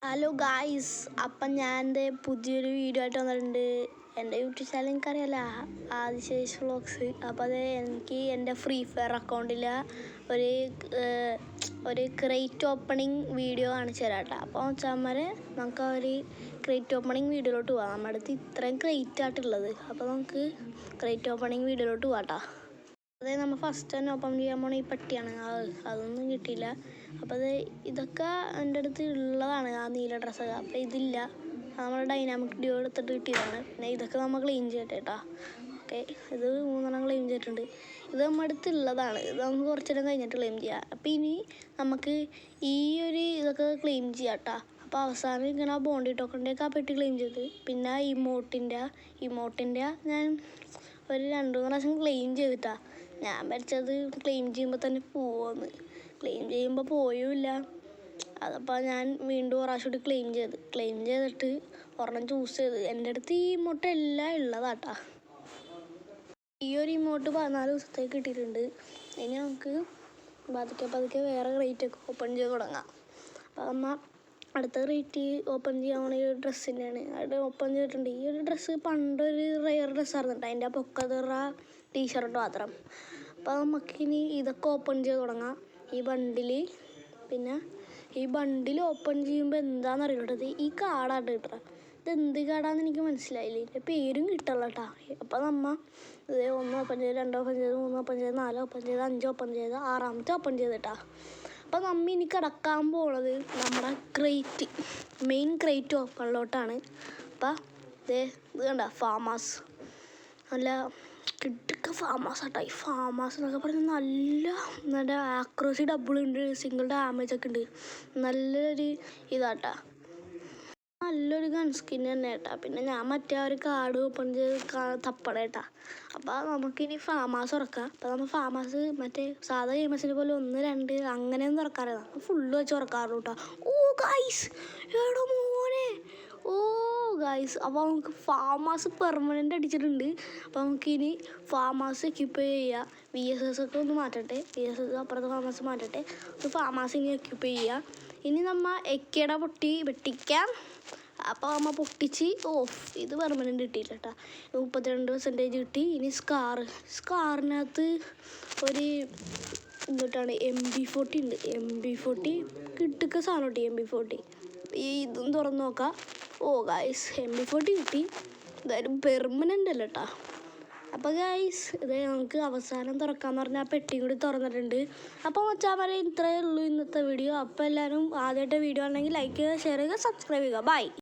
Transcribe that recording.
Hello guys, അപ്പം ഞാൻ എൻ്റെ പുതിയൊരു വീഡിയോ ആയിട്ട് വന്നിട്ടുണ്ട്. എൻ്റെ യൂട്യൂബ് ചാനൽ എനിക്കറിയാമല്ലോ, ആദിശേഷ് വ്ളോഗ്സ്. അപ്പോൾ അത് എനിക്ക് എൻ്റെ ഫ്രീ ഫയർ അക്കൗണ്ടിൽ ഒരു ക്രേറ്റ് ഓപ്പണിങ് വീഡിയോ കാണിച്ചു തരാം കേട്ടോ. അപ്പോൾ വെച്ചാൽ നമുക്ക് ഒരു ക്രേറ്റ് ഓപ്പണിങ് വീഡിയോയിലോട്ട് പോകാം. നമ്മുടെ അടുത്ത് ഇത്രയും ക്രേറ്റ് ആയിട്ടുള്ളത്. അപ്പോൾ നമുക്ക് ക്രേറ്റ് ഓപ്പണിങ് വീഡിയോയിലോട്ട് പോകാം കേട്ടോ. അതായത് നമ്മൾ ഫസ്റ്റ് തന്നെ ഓപ്പൺ ചെയ്യാൻ പോണ ഈ പട്ടിയാണ്. അതൊന്നും കിട്ടിയില്ല. അപ്പോൾ ഇതൊക്കെ എൻ്റെ അടുത്ത് ഉള്ളതാണ്, ആ നീല ഡ്രസ്സൊക്കെ. അപ്പോൾ ഇതില്ല, നമ്മൾ ഡൈനാമിക് ഡ്യൂ എടുത്തിട്ട് കിട്ടിയതാണ്. പിന്നെ ഇതൊക്കെ നമ്മൾ ക്ലെയിം ചെയ്യട്ടെ കേട്ടോ. ഓക്കെ, ഇത് 3 ക്ലെയിം ചെയ്തിട്ടുണ്ട്. ഇത് നമ്മുടെ അടുത്ത് ഉള്ളതാണ്. ഇത് നമുക്ക് കുറച്ച് നേരം കഴിഞ്ഞിട്ട് ക്ലെയിം ചെയ്യാം. അപ്പോൾ ഇനി നമുക്ക് ഇതൊക്കെ ക്ലെയിം ചെയ്യാം കേട്ടോ. അപ്പോൾ അവസാനം ഇങ്ങനെ ആ ബോണ്ടി ടോക്കണിൻ്റെയൊക്കെ ആ പെട്ടി ക്ലെയിം ചെയ്ത്, പിന്നെ ഇമോട്ടിൻ്റെ ഞാൻ ഒരു 2 പ്രാവശ്യം ക്ലെയിം ചെയ്തിട്ടാണ്. ഞാൻ വരച്ചത് ക്ലെയിം ചെയ്യുമ്പോൾ തന്നെ പോവുമെന്ന്. ക്ലെയിം ചെയ്യുമ്പോൾ പോയുമില്ല. അതപ്പോൾ ഞാൻ വീണ്ടും പ്രാവശ്യം ക്ലെയിം ചെയ്തിട്ട് ഒരെണ്ണം ചൂസ് ചെയ്ത്. എൻ്റെ അടുത്ത് ഈ ഇമോട്ട് എല്ലാം ഉള്ളതാട്ടാ. ഈ ഒരു ഇമോട്ട് 14 ദിവസത്തേക്ക് കിട്ടിയിട്ടുണ്ട്. ഇനി നമുക്ക് പതുക്കെ വേറെ റേറ്റൊക്കെ ഓപ്പൺ ചെയ്ത് തുടങ്ങാം. അപ്പോൾ എന്നാൽ അടുത്ത റേറ്റ് ഓപ്പൺ ചെയ്യാൻ പോണ ഈ ഒരു ഡ്രസ്സിൻ്റെയാണ്. അത് ഓപ്പൺ ചെയ്തിട്ടുണ്ട്. ഈ ഒരു ഡ്രസ്സ് പണ്ടൊരു റെയർ ഡ്രസ്സായിരുന്നു കേട്ടോ. അതിൻ്റെ പൊക്കത്തുറ ടീഷർട്ട് മാത്രം. അപ്പോൾ നമുക്കിനി ഇതൊക്കെ ഓപ്പൺ ചെയ്ത് തുടങ്ങാം. ഈ ബണ്ടിൽ ഓപ്പൺ ചെയ്യുമ്പോൾ എന്താണെന്നറിയട്ടത്, ഈ കാർഡാണ് കിട്ടുക. ഇതെന്ത് കാർഡാണെന്ന് എനിക്ക് മനസ്സിലായില്ല. ഇതിൻ്റെ പേരും കിട്ടുള്ളൂ കേട്ടോ. അപ്പോൾ ഇത് 1 ഓപ്പൺ ചെയ്ത്, 2 ഓപ്പൺ ചെയ്ത്, 3 ഓപ്പൺ ചെയ്ത്, 4 ഓപ്പൺ ചെയ്ത്, 5 ഓപ്പൺ ചെയ്ത്, 6ാമത്തെ ഓപ്പൺ ചെയ്തിട്ടാ. അപ്പോൾ ഇനി കിടക്കാൻ പോണത് നമ്മുടെ മെയിൻ ക്രേറ്റ് ഓപ്പണിലോട്ടാണ്. അപ്പോൾ ഇത് കണ്ട ഫാമാസ്, നല്ല കിടക്ക ഫാമാസ് ആട്ടോ. ഈ ഫാമാസ് എന്നൊക്കെ പറഞ്ഞാൽ നല്ല ആക്രോസി ഡബിളുണ്ട്, സിംഗിൾ ഡാമേജ് ഒക്കെ ഉണ്ട്. നല്ലൊരു ഇതാട്ടാ, നല്ലൊരു ഗൺ സ്കിൻ തന്നെ കേട്ടാ. പിന്നെ ഞാൻ മറ്റേ ഒരു കാർഡ് ഓപ്പൺ ചെയ്ത് തപ്പടേട്ടാ. അപ്പോൾ നമുക്കിനി ഫാമാസ് തുറക്കാം. അപ്പോൾ നമ്മൾ ഫാമാസ് മറ്റേ സാധാ ഗെയിമേഴ്സിനെ പോലെ 1, 2 അങ്ങനെയൊന്നും തുറക്കാറില്ല. നമുക്ക് ഫുള്ള് വെച്ച് തുറക്കാറുള്ളൂ കേട്ടോ. ഓ ഗൈസ്, എടോ മോനെ, ഓ ഗൈസ്. അപ്പോൾ നമുക്ക് ഫാമാസ് പെർമനൻ്റ് അടിച്ചിട്ടുണ്ട്. അപ്പോൾ നമുക്കിനി ഫാമാസ് എക്യുപ്പ് ചെയ്യുക. VSS ഒക്കെ ഒന്ന് മാറ്റട്ടെ, VSS അപ്പുറത്തെ ഫാമാസ് മാറ്റട്ടെ. ഫാമാസ് ഇനി എക്യുപ്പ് ചെയ്യുക. ഇനി എക്കയുടെ വെട്ടിക്കാം. അപ്പോൾ പൊട്ടിച്ച് ഇത് പെർമനൻ്റ് കിട്ടിയില്ല കേട്ടോ. 32% കിട്ടി. ഇനി സ്കാറിനകത്ത് ഒരു ഇങ്ങോട്ടാണ് MP40 ഉണ്ട്. MP40 കിട്ടുക സാധനം കിട്ടി. MP40 ഇതും തുറന്ന് നോക്കാം. ഗായ്സ്, MP40 കിട്ടി. എന്തായാലും പെർമനൻ്റ് അല്ല കേട്ടോ. അപ്പോൾ ഗായ്സ്, നമുക്ക് അവസാനം തുറക്കാമെന്ന് പറഞ്ഞാൽ ആ പെട്ടിയും കൂടി തുറന്നിട്ടുണ്ട്. അപ്പോൾ മച്ചാൻ ഇത്രയേ ഉള്ളൂ ഇന്നത്തെ വീഡിയോ. അപ്പോൾ എല്ലാവരും ആദ്യമായിട്ട് വീഡിയോ ആണെങ്കിൽ ലൈക്ക് ചെയ്യുക, ഷെയർ ചെയ്യുക, സബ്സ്ക്രൈബ് ചെയ്യുക. ബൈ.